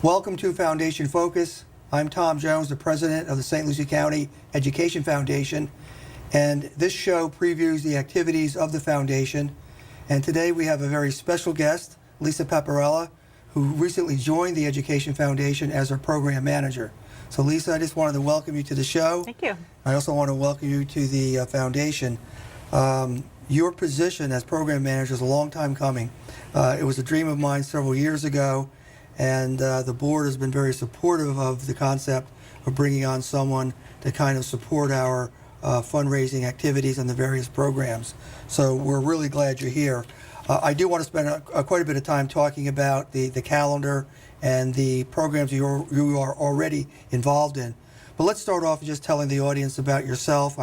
Welcome to Foundation Focus. I'm Tom Jones, the president of the St. Lucie County Education Foundation, and this show previews the activities of the foundation. And today we have a very special guest, Lisa Paparella, who recently joined the Education Foundation as our program manager. So Lisa, I just wanted to welcome you to the show. Thank you. I also want to welcome you to the foundation. Your position as program manager is a long time coming. It was a dream of mine several years ago, and the board has been very supportive of the concept of bringing on someone to kind of support our fundraising activities and the various programs. So we're really glad you're here. I do want to spend quite a bit of time talking about the calendar and the programs you are already involved in. But let's start off just telling the audience about yourself.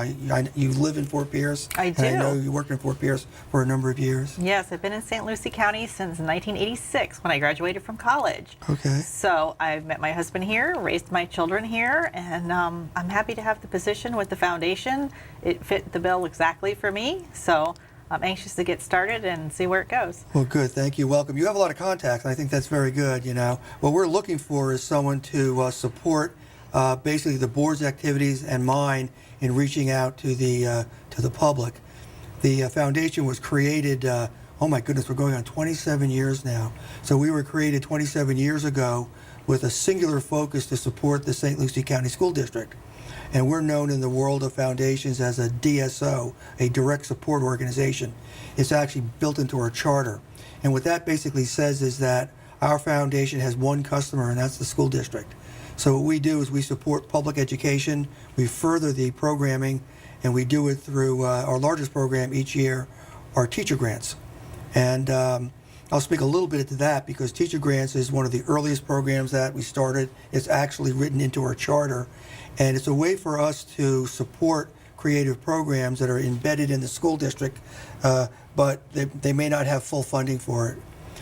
You live in Fort Pierce. I do. And I know you worked in Fort Pierce for a number of years. Yes, I've been in St. Lucie County since 1986 when I graduated from college. Okay. So I've met my husband here, raised my children here, and I'm happy to have the position with the foundation. It fit the bill exactly for me, so I'm anxious to get started and see where it goes. Well, good. Thank you. Welcome. You have a lot of contacts, and I think that's very good. You know, what we're looking for is someone to support basically the board's activities and mine in reaching out to the public. The foundation was created, oh my goodness, we're going on 27 years now. So we were created 27 years ago with a singular focus to support the St. Lucie County School District. And we're known in the world of foundations as a DSO, a direct support organization. It's actually built into our charter. And what that basically says is that our foundation has one customer, and that's the school district. So what we do is we support public education, we further the programming, and we do it through our largest program each year, our teacher grants. And I'll speak a little bit to that because teacher grants is one of the earliest programs that we started. It's actually written into our charter, and it's a way for us to support creative programs that are embedded in the school district, but they may not have full funding for it.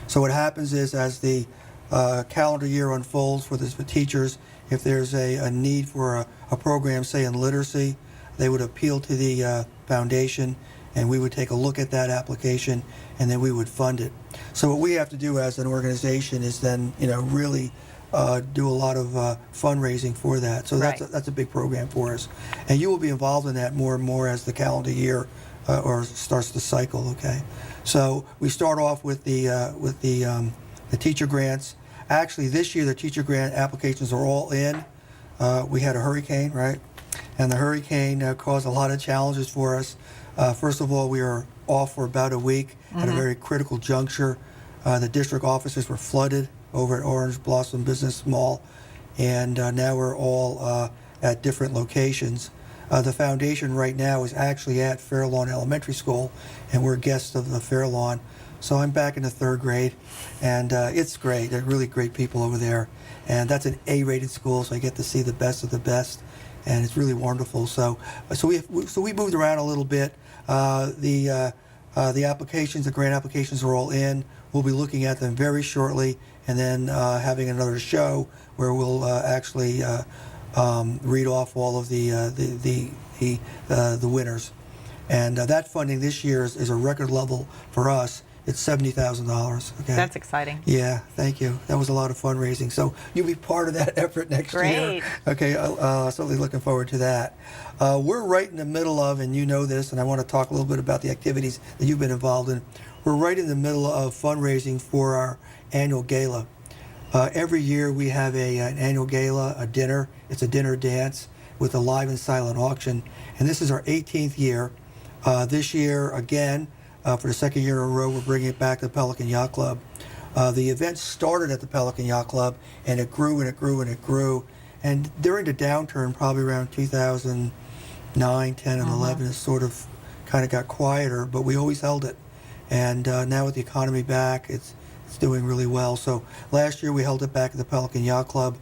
So what happens is as the calendar year unfolds for the teachers, if there's a need for a program, say in literacy, they would appeal to the foundation, and we would take a look at that application, and then we would fund it. So what we have to do as an organization is then, really do a lot of fundraising for that. So that's a big program for us, and you will be involved in that more and more as the calendar year or starts to cycle. Okay, so we start off with the teacher grants. Actually, this year the teacher grant applications are all in. We had a hurricane, right? And the hurricane caused a lot of challenges for us. First of all, we were off for about a week at a very critical juncture. The district offices were flooded over at Orange Blossom Business Mall, and now we're all at different locations. The foundation right now is actually at Fairlawn Elementary School, and we're guests of the Fairlawn. So I'm back in the third grade, and it's great. They're really great people over there, and that's an A-rated school, so I get to see the best of the best, and it's really wonderful. So we moved around a little bit. The applications, the grant applications, are all in. We'll be looking at them very shortly, and then having another show where we'll actually read off all of the winners. And that funding this year is a record level for us. It's $70,000. Okay. That's exciting. Yeah, thank you. That was a lot of fundraising. So you'll be part of that effort next year. Great. Okay, certainly looking forward to that. We're right in the middle of, and you know this, and I want to talk a little bit about the activities that you've been involved in. We're right in the middle of fundraising for our annual gala. Every year we have an annual gala, a dinner. It's a dinner dance with a live and silent auction, and this is our 18th year. This year, again, for the second year in a row, we're bringing it back to the Pelican Yacht Club. The event started at the Pelican Yacht Club, and it grew and it grew and it grew. And during the downturn, probably around 2009, 10, and 11, it sort of kind of got quieter, but we always held it. And now with the economy back, it's doing really well. So last year we held it back at the Pelican Yacht Club,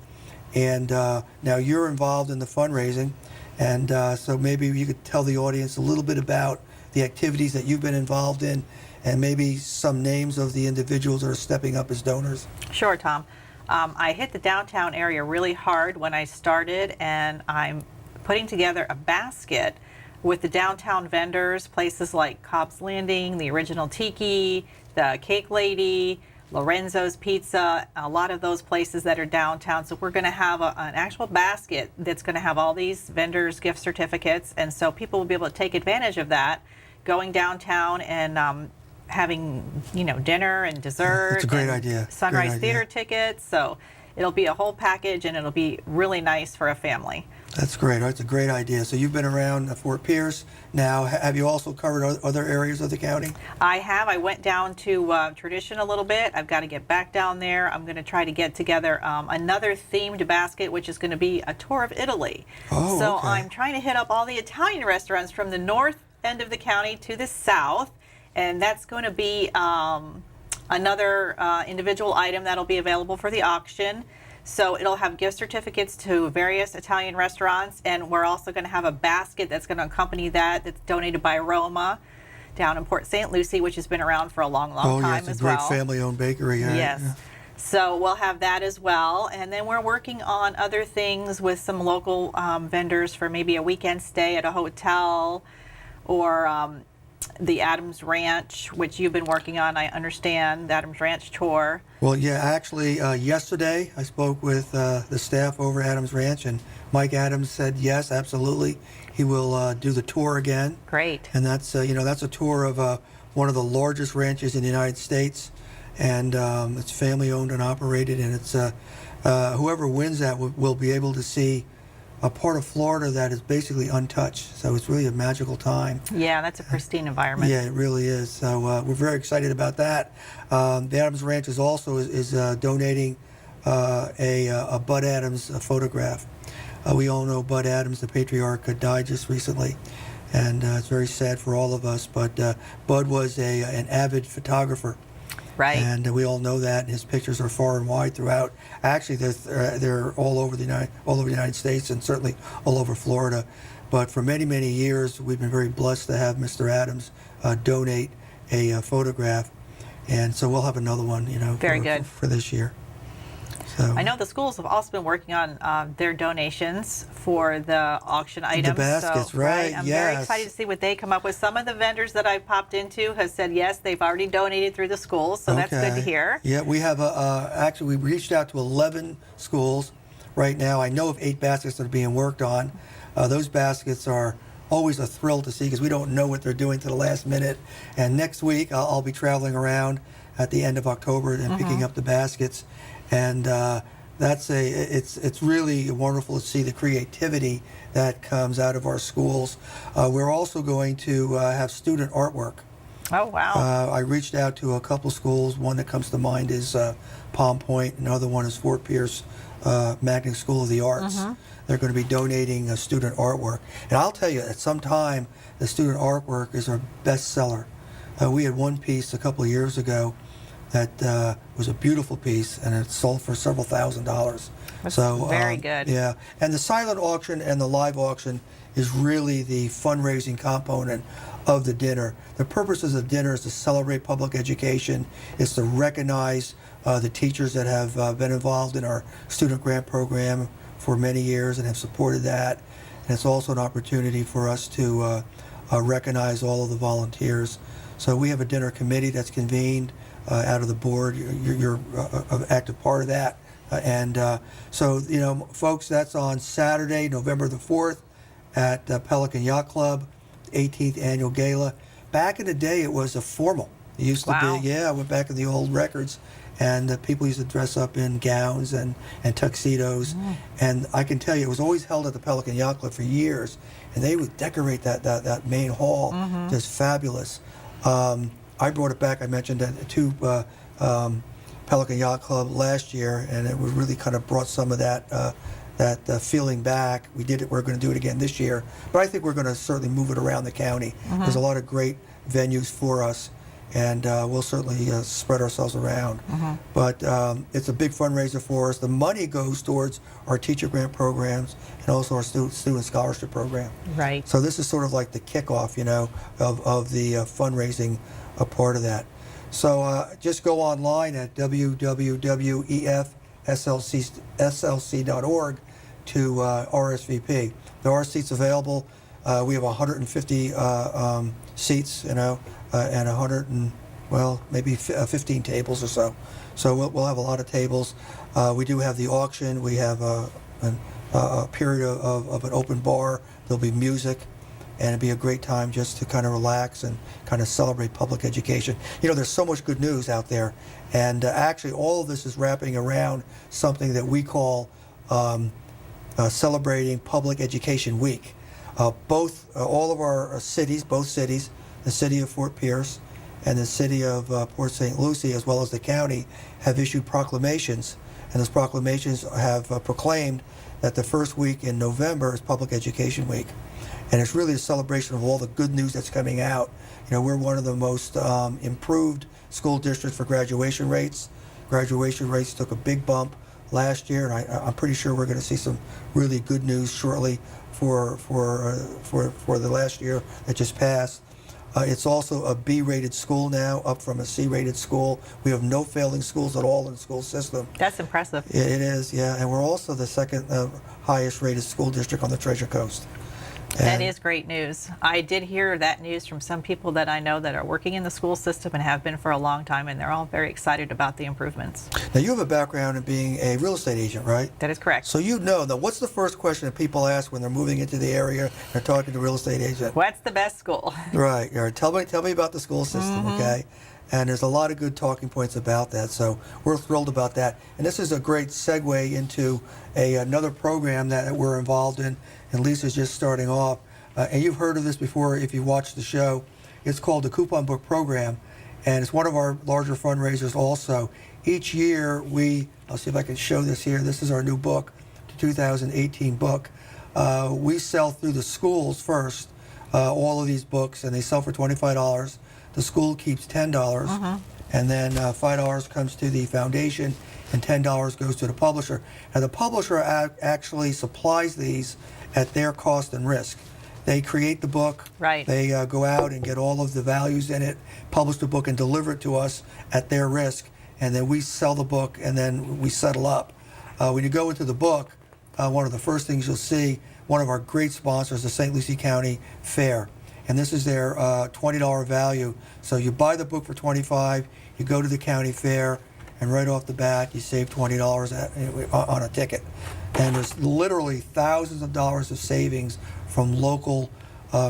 and now you're involved in the fundraising, and so maybe you could tell the audience a little bit about the activities that you've been involved in, and maybe some names of the individuals that are stepping up as donors. Sure, Tom. I hit the downtown area really hard when I started, and I'm putting together a basket with the downtown vendors, places like Cobb's Landing, the Original Tiki, the Cake Lady, Lorenzo's Pizza, a lot of those places that are downtown. So we're going to have an actual basket that's going to have all these vendors' gift certificates, and so people will be able to take advantage of that, going downtown and having dinner and dessert. It's a great and idea. Sunrise Great idea. Theater tickets. So it'll be a whole package, and it'll be really nice for a family. That's great. That's a great idea. So you've been around Fort Pierce. Now, have you also covered other areas of the county? I have. I went down to Tradition a little bit. I've got to get back down there. I'm going to try to get together another themed basket, which is going to be a tour of Italy. Oh, so okay. I'm trying to hit up all the Italian restaurants from the north end of the county to the south, and that's going to be another individual item that'll be available for the auction. So it'll have gift certificates to various Italian restaurants, and we're also going to have a basket that's going to accompany that, that's donated by Roma down in Port St. Lucie, which has been around for a long time it's as a great well. family-owned bakery. Yes. Yeah. So we'll have that as well. And then we're working on other things with some local vendors for maybe a weekend stay at a hotel, or the Adams Ranch, which you've been working on, I understand, the Adams Ranch tour. Well, yeah, actually, yesterday I spoke with the staff over at Adams Ranch, and Mike Adams said yes, absolutely, he will do the tour again. Great. And that's that's a tour of one of the largest ranches in the United States, and it's family owned and operated, and it's whoever wins that will be able to see a part of Florida that is basically untouched. So it's really a magical time. Yeah, that's a pristine environment. Yeah, it really is. So we're very excited about that. The Adams Ranch is also donating a Bud Adams photograph. We all know Bud Adams, the patriarch, died just recently, and it's very sad for all of us. But Bud was an avid photographer. Right. And we all know that. And his pictures are far and wide throughout. Actually, they're all over the United States, and certainly all over Florida. But for many, many years, we've been very blessed to have Mr. Adams donate a photograph, and so we'll have another one, Very good. for this year. So I know the schools have also been working on their donations for the auction items. baskets, so, right, I'm yes. very excited to see what they come up with. Some of the vendors that I've popped into have said yes, they've already donated through the schools, so that's good to hear. Yeah, we have actually we reached out to 11 schools right now. I know of 8 baskets that are being worked on. Those baskets are always a thrill to see because we don't know what they're doing to the last minute. And next week I'll be traveling around at the end of October and picking up the baskets. And it's really wonderful to see the creativity that comes out of our schools. We're also going to have student artwork. Oh, wow. I reached out to a couple schools. One that comes to mind is Palm Point. Another one is Fort Pierce Magnet School of the Arts. They're going to be donating student artwork. And I'll tell you, at some time, the student artwork is our best seller. We had one piece a couple of years ago that was a beautiful piece, and it sold for several $1,000s. That's so very good. Yeah, and the silent auction and the live auction is really the fundraising component of the dinner. The purposes of dinner is to celebrate public education. It's to recognize the teachers that have been involved in our student grant program for many years and have supported that. And it's also an opportunity for us to recognize all of the volunteers. So we have a dinner committee that's convened out of the board. You're an active part of that. So, folks, that's on Saturday, November the 4th at Pelican Yacht Club, 18th Annual Gala. Back in the day, it was a formal. It used to be, I went back in the old records, and people used to dress up in gowns and tuxedos. And I can tell you, it was always held at the Pelican Yacht Club for years, and they would decorate that main hall just fabulous. I brought it back, I mentioned, to Pelican Yacht Club last year, and it really kind of brought some of that feeling back. We did it, we're going to do it again this year, but I think we're going to certainly move it around the county. There's a lot of great venues for us, and we'll certainly spread ourselves around. But it's a big fundraiser for us. The money goes towards our teacher grant programs and also our student scholarship program. Right. So this is sort of like the kickoff, of the fundraising a part of that. So just go online at www.efslc.org to RSVP. There are seats available. We have 150 seats, and 100 and well, maybe 15 tables or so. So we'll have a lot of tables. We do have the auction. We have a period of an open bar. There'll be music, and it'd be a great time just to kind of relax and kind of celebrate public education. You know, there's so much good news out there, and actually all of this is wrapping around something that we call celebrating Public Education Week. All of our cities, both cities, the city of Fort Pierce and the city of Port St. Lucie, as well as the county, have issued proclamations, and those proclamations have proclaimed that the first week in November is Public Education Week. And it's really a celebration of all the good news that's coming out. You know, we're one of the most improved school districts for graduation rates. Graduation rates took a big bump last year, and I'm pretty sure we're going to see some really good news shortly for the last year that just passed. It's also a B-rated school now, up from a C-rated school. We have no failing schools at all in the school system. That's impressive. It is, yeah. And we're also the second highest rated school district on the Treasure Coast. That is great news. I did hear that news from some people that I know that are working in the school system and have been for a long time, and they're all very excited about the improvements. Now, you have a background in being a real estate agent, right? That is correct. So you know, now what's the first question that people ask when they're moving into the area and they're talking to a real estate agent? What's the best school? Right. Tell me about the school system, okay? And there's a lot of good talking points about that, so we're thrilled about that. And this is a great segue into another program that we're involved in, and Lisa's just starting off. And you've heard of this before if you watched the show. It's called the Coupon Book Program, and it's one of our larger fundraisers also. Each year I'll see if I can show this here. This is our new book, the 2018 book. We sell through the schools first, all of these books, and they sell for $25. The school keeps $10, and then $5 comes to the foundation, and $10 goes to the publisher. Now, the publisher actually supplies these at their cost and risk. They create the book. Right. They go out and get all of the values in it, publish the book, and deliver it to us at their risk. And then we sell the book, and then we settle up. When you go into the book, one of the first things you'll see, one of our great sponsors, the St. Lucie County Fair. And this is their $20 value. So you buy the book for $25, you go to the county fair, and right off the bat, you save $20 on a ticket. And there's literally thousands of dollars of savings from local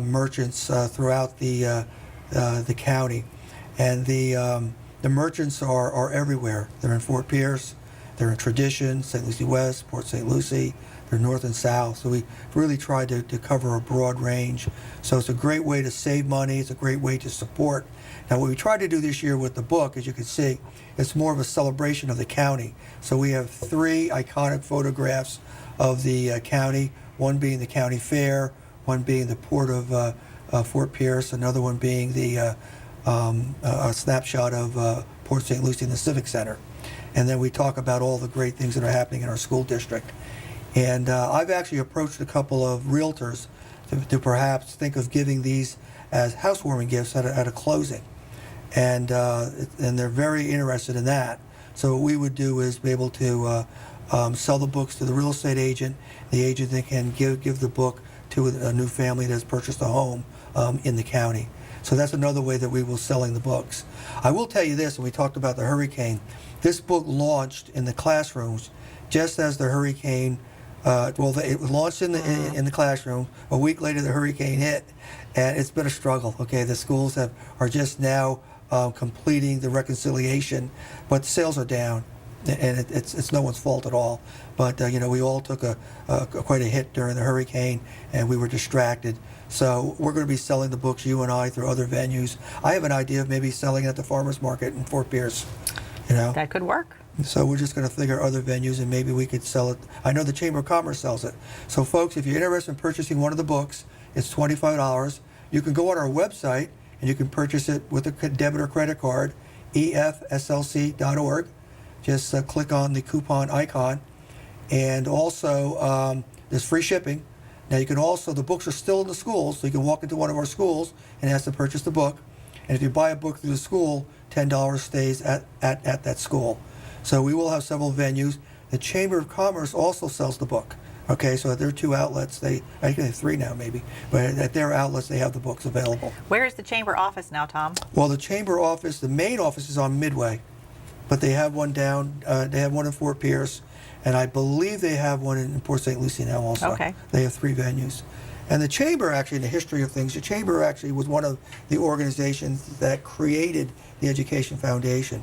merchants throughout the county. And the merchants are everywhere. They're in Fort Pierce, they're in Tradition, St. Lucie West, Port St. Lucie, they're north and south. So we really tried to cover a broad range. So it's a great way to save money, it's a great way to support. Now, what we tried to do this year with the book, as you can see, it's more of a celebration of the county. So we have 3 iconic photographs of the county, one being the county fair, one being the port of Fort Pierce, another one being a snapshot of Port St. Lucie and the Civic Center. And then we talk about all the great things that are happening in our school district. And I've actually approached a couple of realtors to perhaps think of giving these as housewarming gifts at a closing. And they're very interested in that. So what we would do is be able to sell the books to the real estate agent. The agent then can give the book to a new family that has purchased a home in the county. So that's another way that we will selling the books. I will tell you this, and we talked about the hurricane. This book launched in the classrooms just as the hurricane, it was launched in the classroom. A week later, the hurricane hit, and it's been a struggle. Okay, the schools are just now completing the reconciliation, but the sales are down, and it's no one's fault at all. But we all took quite a hit during the hurricane, and we were distracted. So we're going to be selling the books, you and I, through other venues. I have an idea of maybe selling it at the farmers market in Fort Pierce. That could work. So we're just going to figure other venues, and maybe we could sell it. I know the Chamber of Commerce sells it. So folks, if you're interested in purchasing one of the books, it's $25. You can go on our website and you can purchase it with a debit or credit card, efslc.org. Just click on the coupon icon. And also, there's free shipping. Now you can also, the books are still in the schools, so you can walk into one of our schools and ask to purchase the book. And if you buy a book through the school, $10 stays at that school. So we will have several venues. The Chamber of Commerce also sells the book. Okay, so at their 2 outlets, I think they have 3 now maybe, but at their outlets they have the books available. Where is the chamber office now, Tom? Well, the chamber office, the main office is on Midway, but they have one down, they have one in Fort Pierce, and I believe they have one in Port St. Lucie now also. Okay. They have 3 venues. And the chamber, actually, in the history of things, the chamber actually was one of the organizations that created the Education Foundation.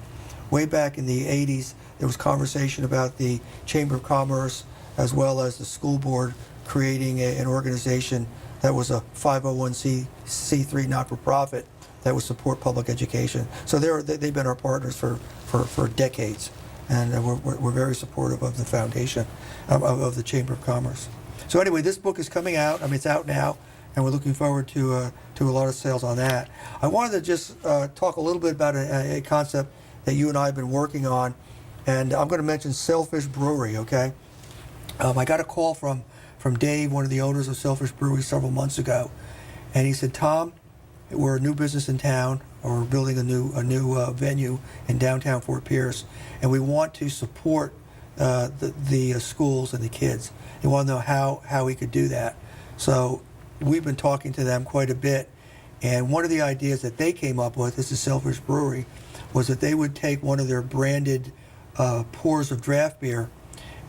Way back in the 80s, there was conversation about the Chamber of Commerce as well as the school board creating an organization that was a 501c3 not-for-profit that would support public education. So they've been our partners for decades, and we're very supportive of the foundation, of the Chamber of Commerce. So anyway, this book is coming out. I mean, it's out now, and we're looking forward to a lot of sales on that. I wanted to just talk a little bit about a concept that you and I have been working on, and I'm going to mention Sailfish Brewery, okay? I got a call from Dave, one of the owners of Sailfish Brewery, several months ago, and he said, Tom, we're a new business in town, or we're building a new venue in downtown Fort Pierce, and we want to support the schools and the kids. He wanted to know how we could do that. So we've been talking to them quite a bit, and one of the ideas that they came up with, this is Sailfish Brewery, was that they would take one of their branded pours of draft beer,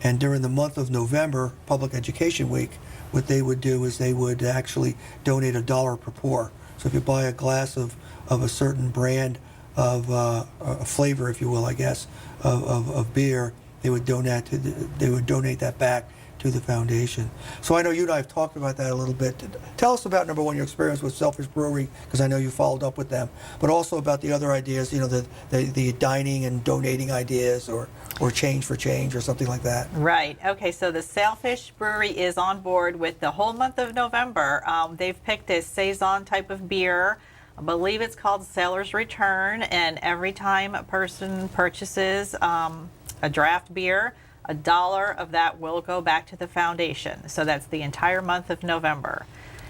and during the month of November, Public Education Week, what they would do is they would actually donate $1 per pour. So if you buy a glass of a certain brand of a flavor, if you will, I guess, of beer, they would donate that back to the foundation. So I know you and I have talked about that a little bit. Tell us about, number one, your experience with Sailfish Brewery, because I know you followed up with them, but also about the other ideas, you know, the dining and donating ideas, or change for change, or something like that. Right. Okay, so the Sailfish Brewery is on board with the whole month of November. They've picked a Saison type of beer. I believe it's called Sailor's Return, and every time a person purchases a draft beer, $1 of that will go back to the foundation. So that's the entire month of November.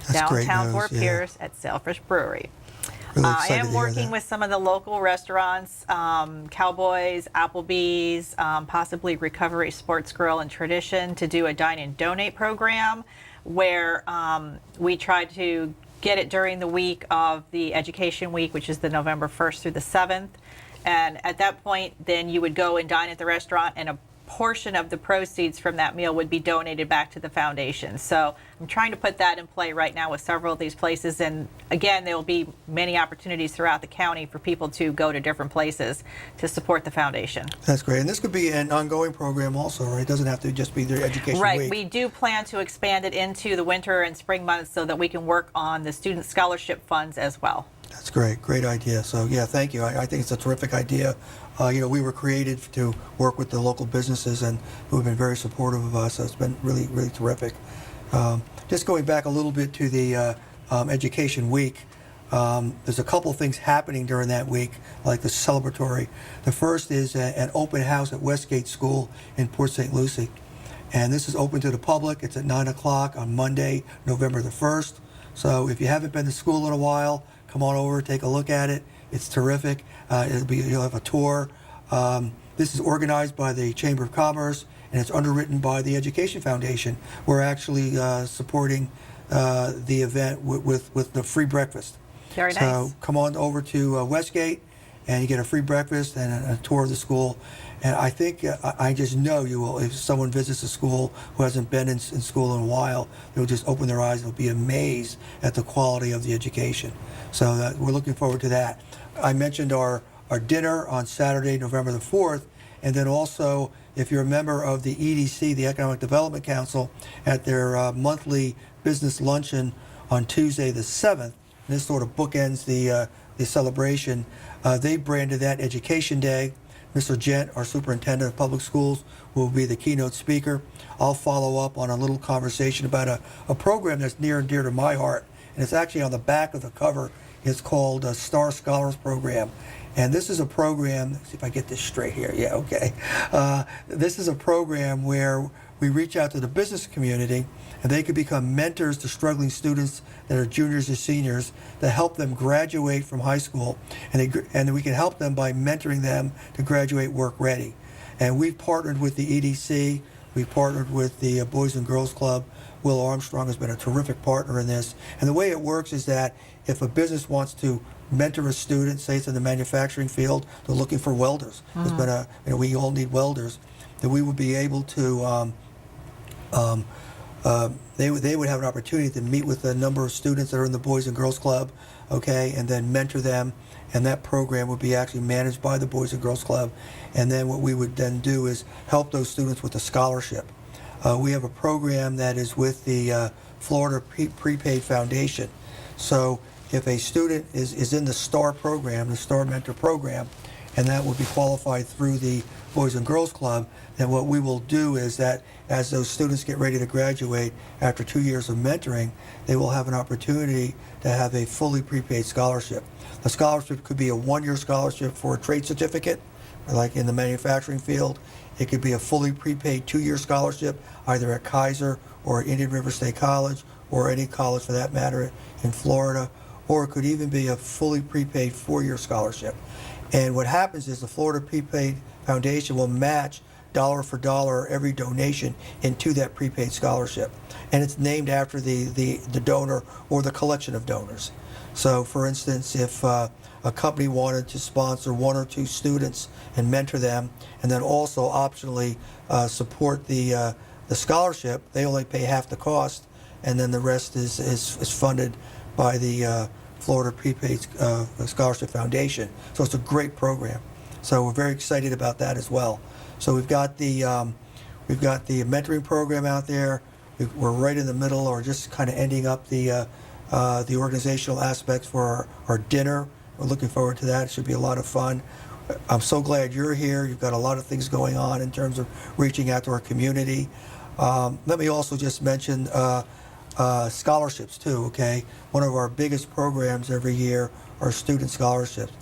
That's great Downtown news, Fort yeah. Pierce at Sailfish Brewery. Really I excited to am hear working that. with some of the local restaurants, Cowboys, Applebee's, possibly Recovery Sports Grill and Tradition, to do a dine and donate program where we try to get it during the week of the Education Week, which is the November 1st through the 7th. And at that point, then you would go and dine at the restaurant, and a portion of the proceeds from that meal would be donated back to the foundation. So I'm trying to put that in play right now with several of these places. And again, there will be many opportunities throughout the county for people to go to different places to support the foundation. That's great. And this could be an ongoing program also, right? It doesn't have to just be their education Right. week. We do plan to expand it into the winter and spring months so that we can work on the student scholarship funds as well. That's great. Great idea. So, yeah, thank you. I think it's a terrific idea. You know, we were created to work with the local businesses, and who have been very supportive of us. So it's been really, really terrific. Just going back a little bit to the Education Week, there's a couple of things happening during that week, like the celebratory. The first is an open house at Westgate School in Port St. Lucie. And this is open to the public. It's at 9 o'clock on Monday, November the 1st. So if you haven't been to school in a while, come on over, take a look at it. It's terrific. You'll have a tour. This is organized by the Chamber of Commerce, and it's underwritten by the Education Foundation. We're actually supporting the event with the free breakfast. Very nice. So come on over to Westgate, and you get a free breakfast and a tour of the school. And I think, I just know you will, if someone visits a school who hasn't been in school in a while, they'll just open their eyes and they'll be amazed at the quality of the education. So we're looking forward to that. I mentioned our dinner on Saturday, November the 4th, and then also, if you're a member of the EDC, the Economic Development Council, at their monthly business luncheon on Tuesday the 7th, this sort of bookends the celebration, they branded that Education Day. Mr. Gent, our superintendent of public schools, will be the keynote speaker. I'll follow up on a little conversation about a program that's near and dear to my heart, and it's actually on the back of the cover. It's called Star Scholars Program. And this is a program, let's see if I get this straight here. Yeah, okay. This is a program where we reach out to the business community, and they could become mentors to struggling students that are juniors or seniors to help them graduate from high school. And we can help them by mentoring them to graduate work ready. And we've partnered with the EDC, We partnered with the Boys and Girls Club. Will Armstrong has been a terrific partner in this. And the way it works is that if a business wants to mentor a student, say it's in the manufacturing field, they're looking for welders. There's been we all need welders. That we would be able to, they would have an opportunity to meet with a number of students that are in the Boys and Girls Club, okay, and then mentor them. And that program would be actually managed by the Boys and Girls Club. And then what we would then do is help those students with a scholarship. We have a program that is with the Florida Prepaid Foundation. So if a student is in the STAR program, the STAR Mentor program, and that would be qualified through the Boys and Girls Club, then what we will do is that as those students get ready to graduate after 2 years of mentoring, they will have an opportunity to have a fully prepaid scholarship. The scholarship could be a one-year scholarship for a trade certificate, like in the manufacturing field. It could be a fully prepaid 2-year scholarship, either at Kaiser or at Indian River State College, or any college for that matter in Florida, or it could even be a fully prepaid 4-year scholarship. And what happens is the Florida Prepaid Foundation will match dollar for dollar every donation into that prepaid scholarship. And it's named after the donor or the collection of donors. So for instance, if a company wanted to sponsor 1 or 2 students and mentor them, and then also optionally support the scholarship, they only pay half the cost, and then the rest is funded by the Florida Prepaid Scholarship Foundation. So it's a great program. So we're very excited about that as well. So we've got the mentoring program out there. We're right in the middle, or just kind of ending up the organizational aspects for our dinner. We're looking forward to that. It should be a lot of fun. I'm so glad you're here. You've got a lot of things going on in terms of reaching out to our community. Let me also just mention scholarships too, okay? One of our biggest programs every year are student scholarships.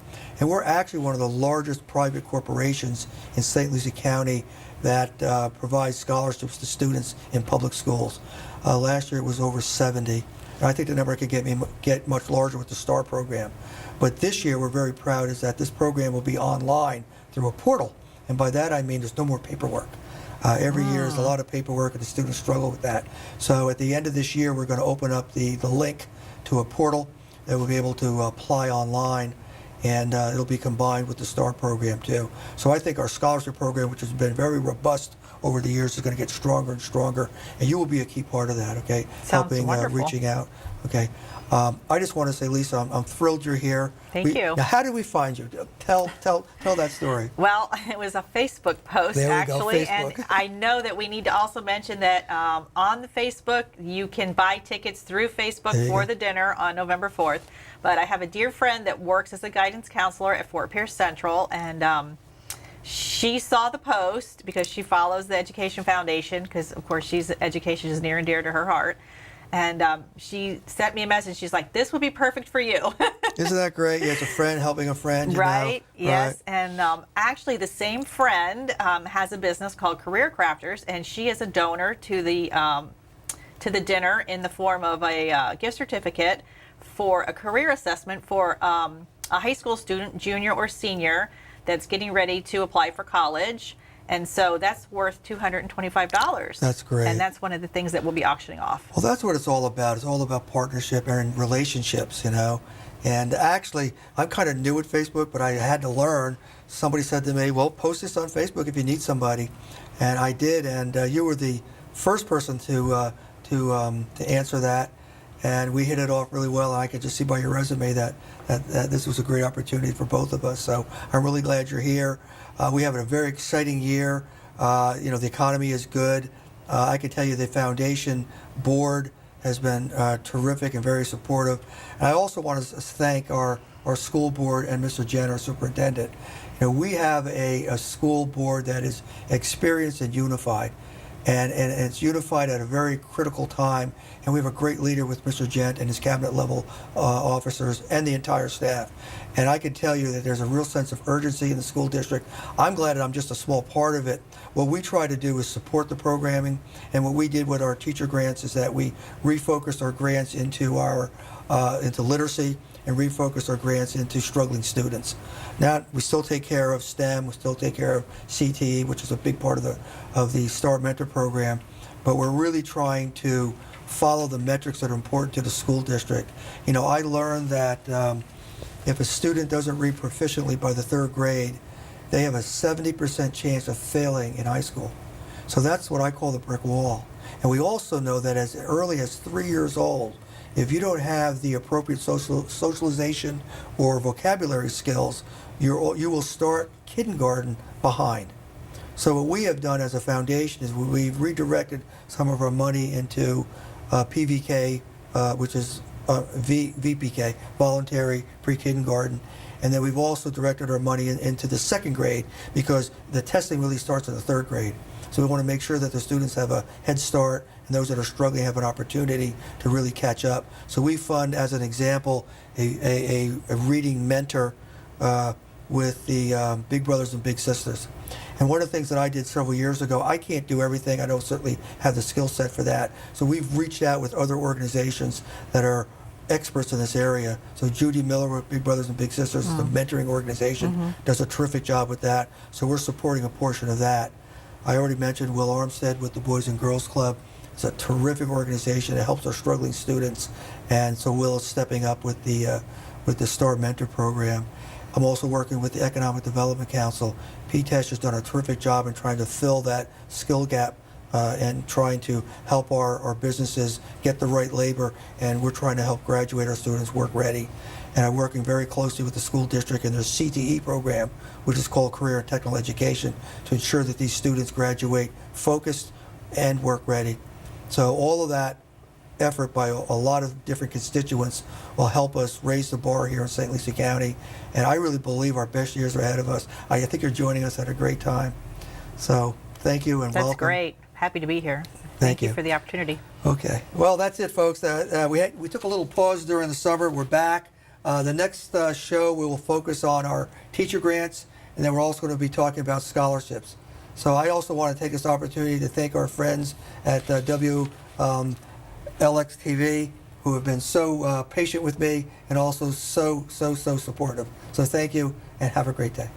And we're actually one of the largest private corporations in St. Lucie County that provides scholarships to students in public schools. Last year it was over 70. And I think the number could get much larger with the STAR program. But this year we're very proud is that this program will be online through a portal. And by that I mean there's no more paperwork. Every year there's a lot of paperwork and the students struggle with that. So at the end of this year we're going to open up the link to a portal that will be able to apply online, and it'll be combined with the STAR program too. So I think our scholarship program, which has been very robust over the years, is going to get stronger and stronger, and you will be a key part of that, okay? Sounds Helping, wonderful. reaching out, okay? I just want to say, Lisa, I'm thrilled you're here. Thank you. Now, how did we find you? Tell that story. Well, it was a Facebook post, There we actually, go, and Facebook. I know that we need to also mention that on the Facebook, you can buy tickets through Facebook There you for go. the dinner on November 4th. But I have a dear friend that works as a guidance counselor at Fort Pierce Central, and she saw the post because she follows the Education Foundation, because of course education is near and dear to her heart. And she sent me a message. She's like, "This would be perfect for you." Isn't that great? Yeah, it's a friend helping a friend, you Right, know? yes. Right. And actually the same friend has a business called Career Crafters, and she is a donor to the dinner in the form of a gift certificate for a career assessment for a high school student, junior or senior, that's getting ready to apply for college. And so that's worth $225. That's great. And that's one of the things that we'll be auctioning off. Well, that's what it's all about. It's all about partnership and relationships, you know. And actually, I'm kind of new at Facebook, but I had to learn. Somebody said to me, well, post this on Facebook if you need somebody. And I did, and you were the first person to answer that. And we hit it off really well, and I could just see by your resume that this was a great opportunity for both of us. So I'm really glad you're here. We have a very exciting year. The economy is good. I can tell you the foundation board has been terrific and very supportive. And I also want to thank our school board and Mr. Jen, our superintendent. We have a school board that is experienced and unified. And it's unified at a very critical time. And we have a great leader with Mr. Gent and his cabinet level officers and the entire staff. And I can tell you that there's a real sense of urgency in the school district. I'm glad that I'm just a small part of it. What we try to do is support the programming. And what we did with our teacher grants is that we refocused our grants into our into literacy and refocus our grants into struggling students. Now, we still take care of STEM, we still take care of CTE, which is a big part of the Star Mentor program, but we're really trying to follow the metrics that are important to the school district. You know, I learned that if a student doesn't read proficiently by the 3rd grade, they have a 70% chance of failing in high school. So that's what I call the brick wall. And we also know that as early as 3 years old, if you don't have the appropriate socialization or vocabulary skills, you will start kindergarten behind. So what we have done as a foundation is we've redirected some of our money into PVK, which is VPK, voluntary pre-kindergarten, and then we've also directed our money into the 2nd grade because the testing really starts in the 3rd grade. So we want to make sure that the students have a head start and those that are struggling have an opportunity to really catch up. So we fund, as an example, a reading mentor with the Big Brothers and Big Sisters. And one of the things that I did several years ago, I can't do everything. I don't certainly have the skill set for that. So we've reached out with other organizations that are experts in this area. So Judy Miller with Big Brothers and Big Sisters, the mentoring organization, does a terrific job with that. So we're supporting a portion of that. I already mentioned Will Armstead with the Boys and Girls Club. It's a terrific organization. It helps our struggling students. And so Will is stepping up with the Star Mentor program. I'm also working with the Economic Development Council. PTESH has done a terrific job in trying to fill that skill gap and trying to help our businesses get the right labor, and we're trying to help graduate our students work ready. And I'm working very closely with the school district and their CTE program, which is called Career and Technical Education, to ensure that these students graduate focused and work ready. So all of that effort by a lot of different constituents will help us raise the bar here in St. Lucie County, and I really believe our best years are ahead of us. I think you're joining us at a great time. So thank you and welcome. That's great. Happy to be here. Thank you for the opportunity. Okay. Well, that's it, folks. We took a little pause during the summer. We're back. The next show, we will focus on our teacher grants, and then we're also going to be talking about scholarships. So I also want to take this opportunity to thank our friends at LXTV who have been so patient with me and also so supportive. So thank you and have a great day.